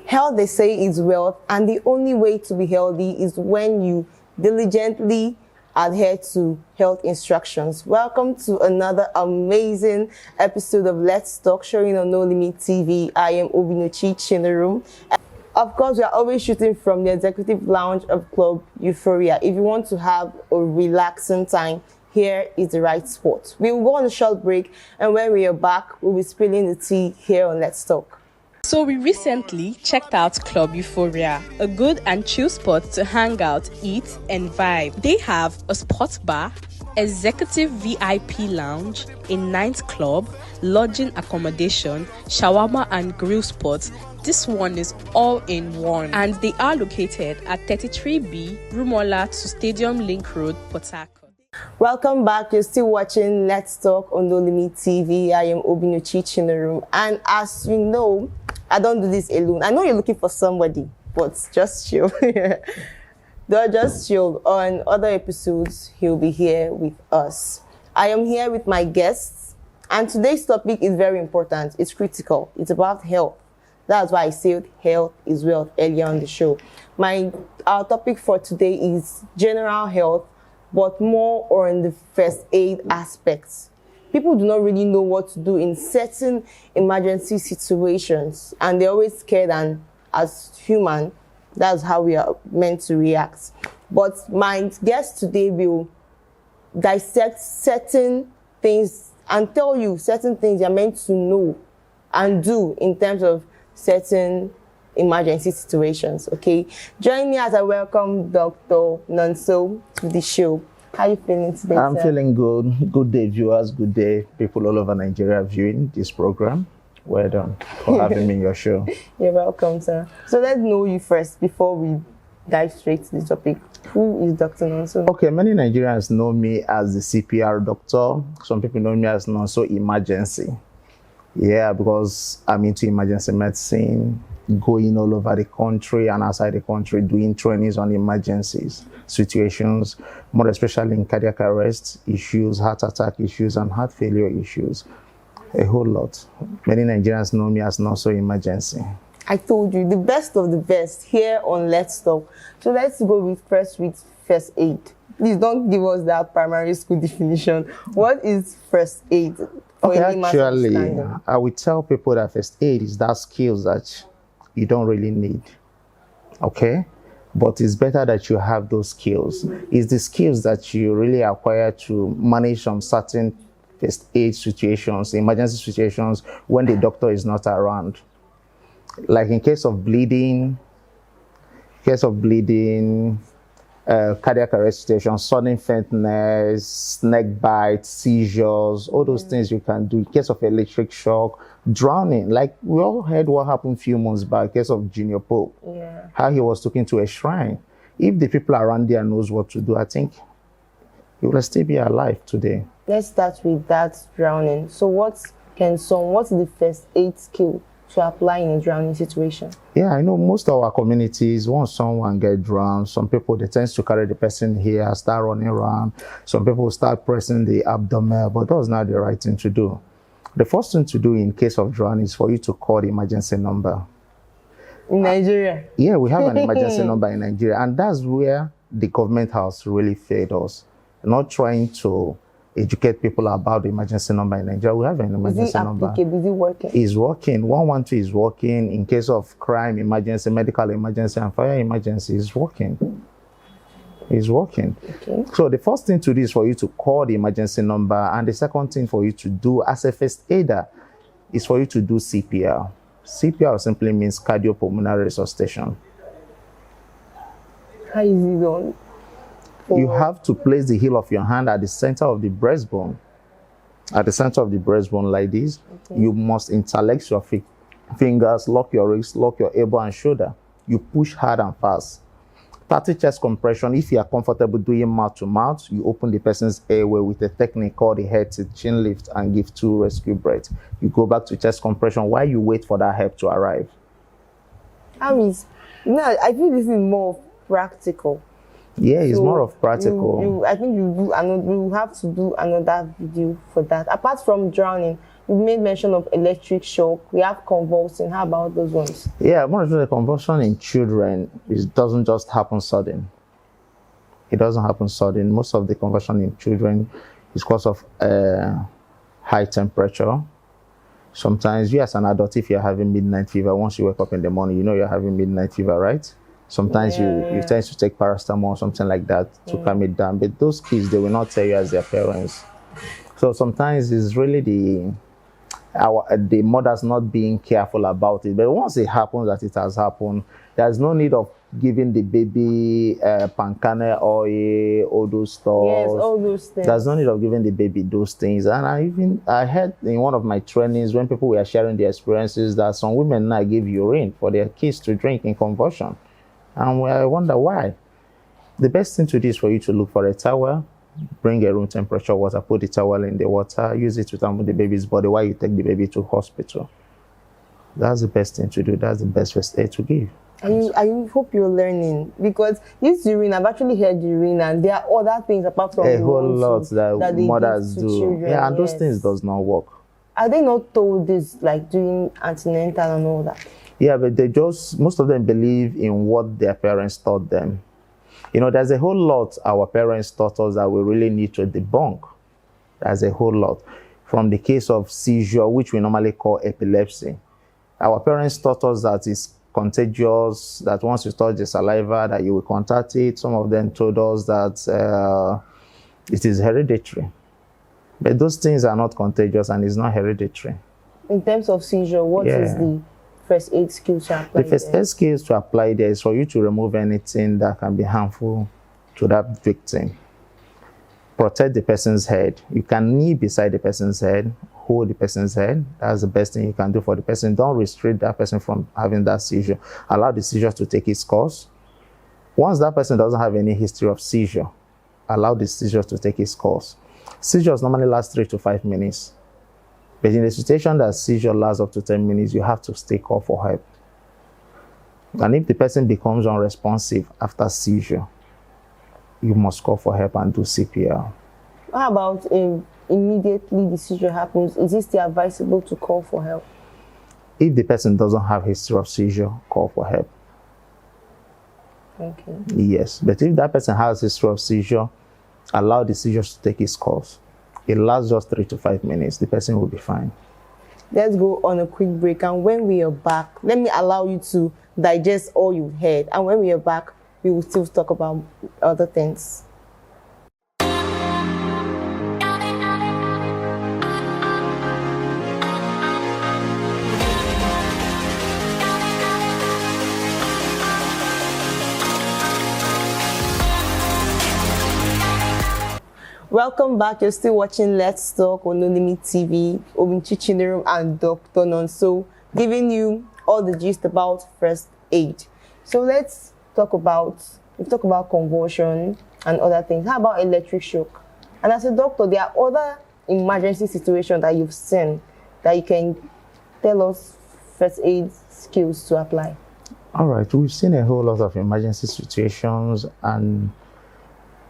Health, they say, is wealth, and the only way to be healthy is when you diligently adhere to health instructions. Welcome to another amazing episode of Let's Talk, showing on No Limit TV. I am Obinochi Chinerum. Of course, we are always shooting from the executive lounge of Club Euphoria. If you want to have a relaxing time, here is the right spot. We will go on a short break, and when we are back, we'll be spilling the tea here on Let's Talk. So we recently checked out Club Euphoria, a good and chill spot to hang out, eat, and vibe. They have a sports bar, executive VIP lounge, a night club, lodging accommodation, shawarma and grill spots. This one is all in one, and they are located at 33B, Rumola to Stadium Link Road, Port Harcourt. Welcome back. You're still watching Let's Talk on No Limit TV. I am Obinochi Chinerum, and as you know, I don't do this alone. I know you're looking for somebody, but just chill. Don't just chill. On other episodes, he'll be here with us. I am here with my guests, and today's topic is very important. It's critical. It's about health. That's why I said health is wealth earlier on the show. Our topic for today is general health, but more on the first aid aspects. People do not really know what to do in certain emergency situations, and they're always scared, and as human, that's how we are meant to react. But my guest today will dissect certain things and tell you certain things you're meant to know and do in terms of certain emergency situations, okay? Join me as I welcome Dr. Nonso to the show. How are you feeling today, I'm sir? feeling good. Good day, viewers. Good day, people all over Nigeria viewing this program. Well done for having me in your show. You're welcome, sir. So let's know you first before we dive straight to the topic. Who is Dr. Nonso? Okay, many Nigerians know me as the CPR doctor. Some people know me as Nonso Emergency. Yeah, because I'm into emergency medicine, going all over the country and outside the country, doing trainings on emergencies, situations, more especially in cardiac arrest issues, heart attack issues, and heart failure issues. A whole lot. Many Nigerians know me as Nonso Emergency. I told you, the best of the best here on Let's Talk. So let's go with first aid. Please don't give us that primary school definition. What is first aid? Okay, actually, I will tell people that first aid is that skills that you don't really need. Okay? But it's better that you have those skills. It's the skills that you really acquire to manage some certain first aid situations, emergency situations, when the doctor is not around. Like in case of bleeding, cardiac arrest situation, sudden faintness, snake bite, seizures, all those things you can do. In case of electric shock, drowning, like we all heard what happened a few months back, in case of Junior Pope, how he was taken to a shrine. If the people around there knows what to do, I think he will still be alive today. Let's start with that drowning. So what's the first aid skill to apply in a drowning situation? Yeah, I know most of our communities, once someone get drowned, some people, they tend to carry the person here, start running around. Some people start pressing the abdomen, but that's not the right thing to do. The first thing to do in case of drowning is for you to call the emergency number. In Nigeria? Yeah, we have an emergency number in Nigeria, and that's where the government has really failed us. Not trying to educate people about the emergency number in Nigeria. We have an emergency number. Is it working? It's working. 112 is working. In case of crime emergency, medical emergency, and fire emergency, is working. It's working. Okay. So the first thing to do is for you to call the emergency number, and the second thing for you to do as a first aider is for you to do CPR. CPR simply means cardiopulmonary resuscitation. How is it done? You have to place the heel of your hand at the center of the breastbone. At the center of the breastbone like this. Okay. You must interlace your fingers, lock your wrist, lock your elbow and shoulder. You push hard and fast. 30 chest compression. If you are comfortable doing mouth to mouth, you open the person's airway with a technique called the head to chin lift and give 2 rescue breaths. You go back to chest compression while you wait for that help to arrive. I feel this is more practical. Yeah, it's more of practical. I think you have to do another video for that. Apart from drowning, You made mention of electric shock. We have convulsing. How about those ones? Yeah, more of the convulsion in children, it doesn't just happen sudden. It doesn't happen sudden. Most of the convulsion in children is because of high temperature. Sometimes you as an adult, if you're having midnight fever, once you wake up in the morning, you know you're having midnight fever, right? Sometimes you tend to take paracetamol or something like that to calm it down. But those kids, they will not tell you as their parents. So sometimes it's really the mother's not being careful about it. But once it happens, that it has happened, there's no need of giving the baby pancana oil, all those stuff. Yes, all those things. There's no need of giving the baby those things. And I heard in one of my trainings when people were sharing their experiences that some women now give urine for their kids to drink in convulsion. And I wonder why. The best thing to do is for you to look for a towel, bring a room temperature water, put the towel in the water, use it to towel the baby's body while you take the baby to hospital. That's the best thing to do. That's the best first aid to give. I hope you're learning, because this urine, I've actually heard urine, and there are other things apart from a whole lot that mothers do. Children. Yeah, and those things does not work. Are they not told this, like during antenatal and all that? Yeah, but most of them believe in what their parents taught them. You know, there's a whole lot our parents taught us that we really need to debunk. There's a whole lot. From the case of seizure, which we normally call epilepsy. Our parents taught us that it's contagious, that once you touch the saliva, that you will contact it. Some of them told us that it is hereditary. But those things are not contagious and it's not hereditary. In terms of seizure, what is the first aid skills to apply? The first aid skills to apply there is for you to remove anything that can be harmful to that victim. Protect the person's head. You can kneel beside the person's head, hold the person's head. That's the best thing you can do for the person. Don't restrict that person from having that seizure. Allow the seizure to take its course. Once that person doesn't have any history of seizure, allow the seizure to take its course. Seizures normally last 3 to 5 minutes. But in a situation that seizure lasts up to 10 minutes, you have to stay call for help. And if the person becomes unresponsive after seizure, you must call for help and do CPR. How about immediately the seizure happens? Is it still advisable to call for help? If the person doesn't have history of seizure, call for help. Okay. Yes, but if that person has history of seizure, allow the seizure to take its course. It lasts just 3 to 5 minutes. The person will be fine. Let's go on a quick break, and when we are back, let me allow you to digest all you've heard. And when we are back, we will still talk about other things. Welcome back. You're still watching Let's Talk on No Limit TV. Obinchi Chinerum and Dr. Nonso giving you all the gist about first aid. So let's talk about convulsion and other things. How about electric shock? And as a doctor, there are other emergency situations that you've seen that you can tell us first aid skills to apply. All right, we've seen a whole lot of emergency situations, and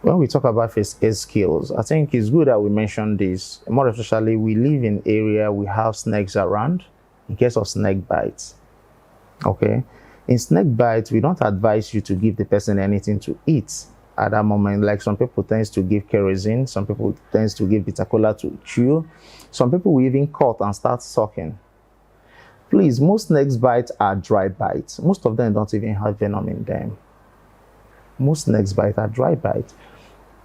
when we talk about first aid skills, I think it's good that we mention this. More especially, we live in area we have snakes around in case of snake bites. Okay, in snake bites, we don't advise you to give the person anything to eat at that moment. Like some people tends to give kerosene, some people tends to give bitter cola to chew, some people will even cut and start sucking. Please, most snake bites are dry bites. Most of them don't even have venom in them. Most snake bites are dry bites.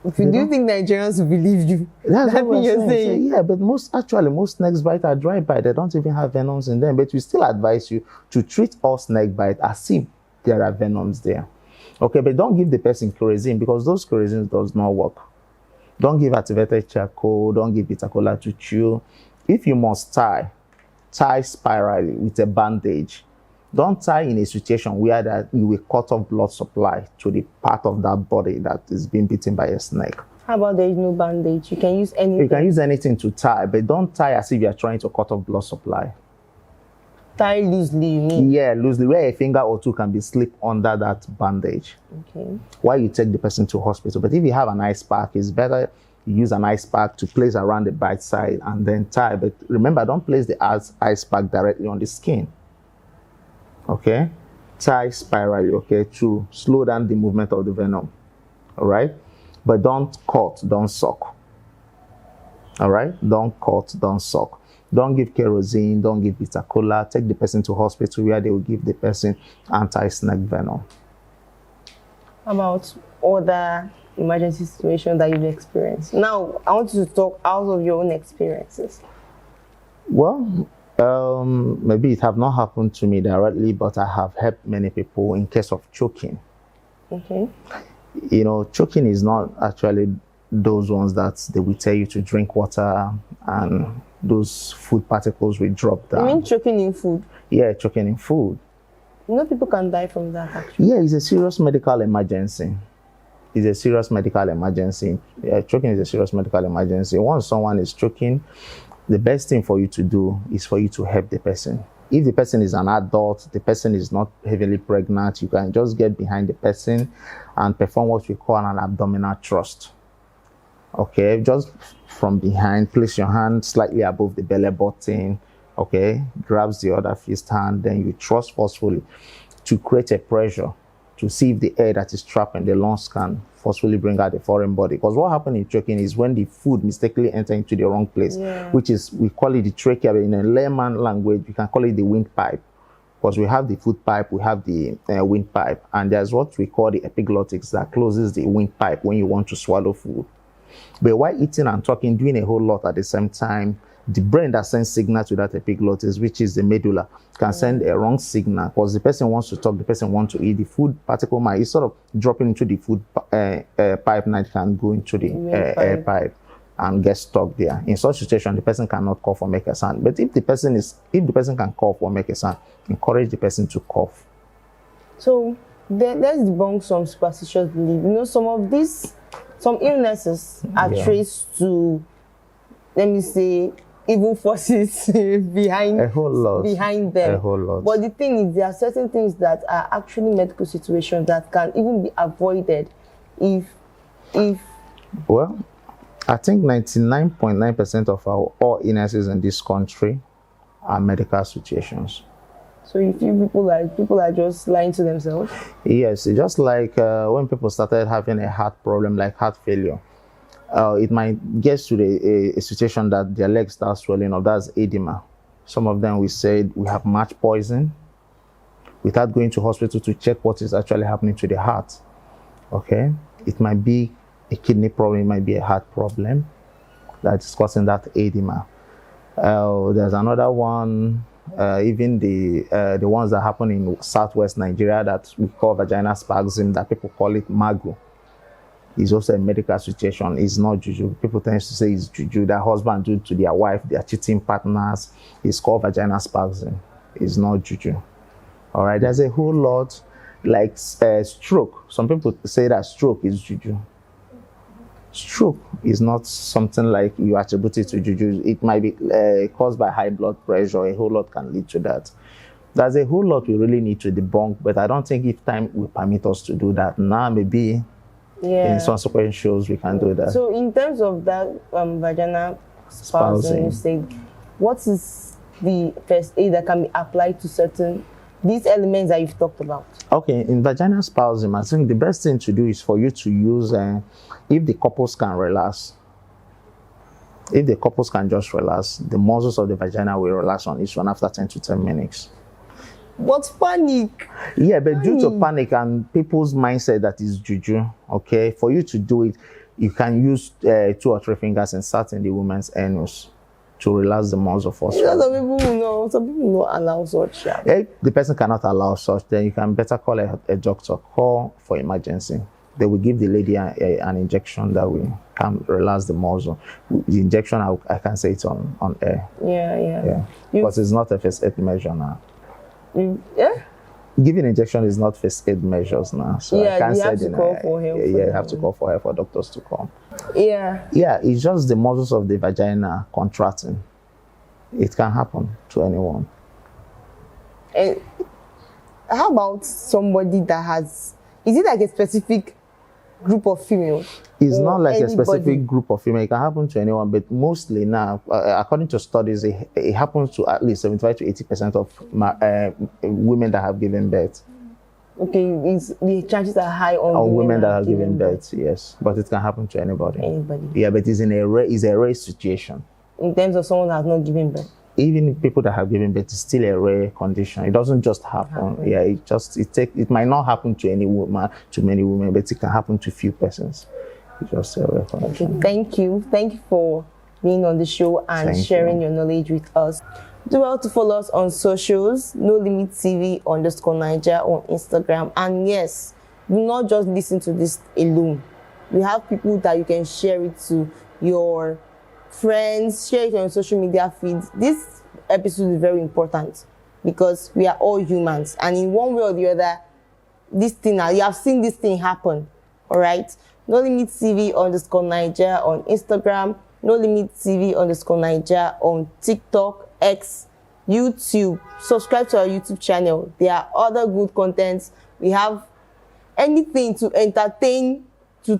If you do think Nigerians will believe you, that's what you're saying. Yeah, but most snake bites are dry bites. They don't even have venoms in them. But we still advise you to treat all snake bites as if there are venoms there. Okay, but don't give the person kerosene, because those kerosene does not work. Don't give activated charcoal. Don't give bitter cola to chew. If you must tie spirally with a bandage. Don't tie in a situation where that you will cut off blood supply to the part of that body that is being bitten by a snake. How about there is no bandage? You can use anything. You can use anything to tie, but don't tie as if you are trying to cut off blood supply. Tie loosely, you mean? Yeah, loosely, where a finger or two can be slipped under that bandage. Okay. While you take the person to hospital. But if you have an ice pack, it's better You use an ice pack to place around the bite side and then tie. But remember, don't place the ice pack directly on the skin. Okay? Tie spirally, okay, to slow down the movement of the venom. All right? But don't cut, don't suck. All right? Don't cut, don't suck. Don't give kerosene, don't give bitter cola. Take the person to hospital where they will give the person anti-snake venom. About other emergency situations that you've experienced. Now, I want you to talk out of your own experiences. Well, maybe it have not happened to me directly, but I have helped many people in case of choking. Okay. You know, choking is not actually those ones that they will tell you to drink water and those food particles will drop down. You mean choking in food? Yeah, choking in food. You know, people can die from that, actually. Yeah, it's a serious medical emergency. It's a serious medical emergency. Yeah, choking is a serious medical emergency. Once someone is choking, the best thing for you to do is for you to help the person. If the person is an adult, the person is not heavily pregnant, you can just get behind the person and perform what we call an abdominal thrust. Okay, just from behind, place your hand slightly above the belly button. Okay, grabs the other fist hand, then you thrust forcefully to create a pressure to see if the air that is trapped in the lungs can forcefully bring out the foreign body. Because what happens in choking is when the food mistakenly enters into the wrong place, which is, we call it the trachea, but in a layman language, we can call it the windpipe. Because we have the food pipe, we have the windpipe, and there's what we call the epiglottis that closes the windpipe when you want to swallow food. But while eating and talking, doing a whole lot at the same time, the brain that sends signal to that epiglottis, which is the medulla, can send a wrong signal because the person wants to talk, the person wants to eat. The food particle might sort of dropping into the food pipe, and it can go into the air pipe and get stuck there. In such situation, the person cannot cough or make a sound. But if the person can cough or make a sound, encourage the person to cough. So let's debunk some superstitious belief. You know, some illnesses are traced to, let me say, evil forces behind them. A whole lot. But the thing is, there are certain things that are actually medical situations that can even be avoided if well, I think 99.9% of all illnesses in this country are medical situations. So you feel people are just lying to themselves? Yes, it's just like when people started having a heart problem, like heart failure. It might get to a situation that their legs start swelling up. That's edema. Some of them, we said we have match poison without going to hospital to check what is actually happening to the heart. Okay, it might be a kidney problem, it might be a heart problem that's causing that edema. There's another one, even the ones that happen in southwest Nigeria that we call vaginal spasm, that people call it magu. It's also a medical situation. It's not juju. People tend to say it's juju. Their husband do to their wife, their cheating partners. It's called vaginal spasm. It's not juju. All right. There's a whole lot, like stroke. Some people say that stroke is juju. Stroke is not something like you attribute it to juju. It might be caused by high blood pressure. A whole lot can lead to that. There's a whole lot we really need to debunk, but I don't think if time will permit us to do that. Now, maybe in subsequent shows we can do that. So in terms of that vaginal spasm, you say, what is the first aid that can be applied to these elements that you've talked about? Okay, in vaginal spasm, I think the best thing to do is for you to use, if the couples can relax, if the couples can just relax, the muscles of the vagina will relax on each one after 10 to 10 minutes. What's panic? Yeah, but due to panic and people's mindset that is juju, okay, for you to do it, you can use 2 or 3 fingers and start in the woman's anus to relax the muscle first. Some people will not allow such. If the person cannot allow such, then you can better call a doctor, call for emergency. They will give the lady an injection that will can relax the muscle. The injection, I can say it on air. Yeah. Because it's not a first aid measure now. Yeah? Giving injection is not first aid measures now. So I can't say you have to call for help for doctors to come. Yeah, it's just the muscles of the vagina contracting. It can happen to anyone. And how about somebody that has, is it like a specific group of females? It's or not like anybody? a specific group of female. It can happen to anyone, but mostly now, according to studies, it happens to at least 75 to 80% of women that have given birth. Okay, the chances are high on women that have given birth, yes. But it can happen to anybody. Anybody. Yeah, but it's a rare situation. In terms of someone that has not given birth. Even people that have given birth, it's still a rare condition. It doesn't just happen. Yeah, it might not happen to any woman, to many women, but it can happen to few persons. It's just a rare condition. Okay, thank you for being on the show and sharing your knowledge with us. Do well to follow us on socials, No Limit TV _Naija on Instagram. And yes, do not just listen to this alone. We have people that you can share it to, your friends, share it on your social media feeds. This episode is very important because we are all humans, and in one way or the other, you have seen this thing happen. All right, No Limit TV _Naija on Instagram, No Limit TV _Naija on TikTok, X, YouTube. Subscribe to our YouTube channel. There are other good contents. We have anything to entertain, to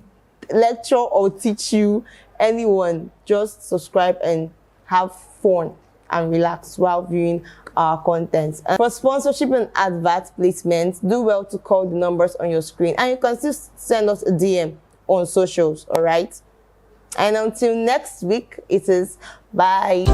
lecture or teach you. Anyone, just subscribe and have fun and relax while viewing our content. And for sponsorship and advert placements, do well to call the numbers on your screen, and you can still send us a DM on socials. All right, and until next week, it is bye.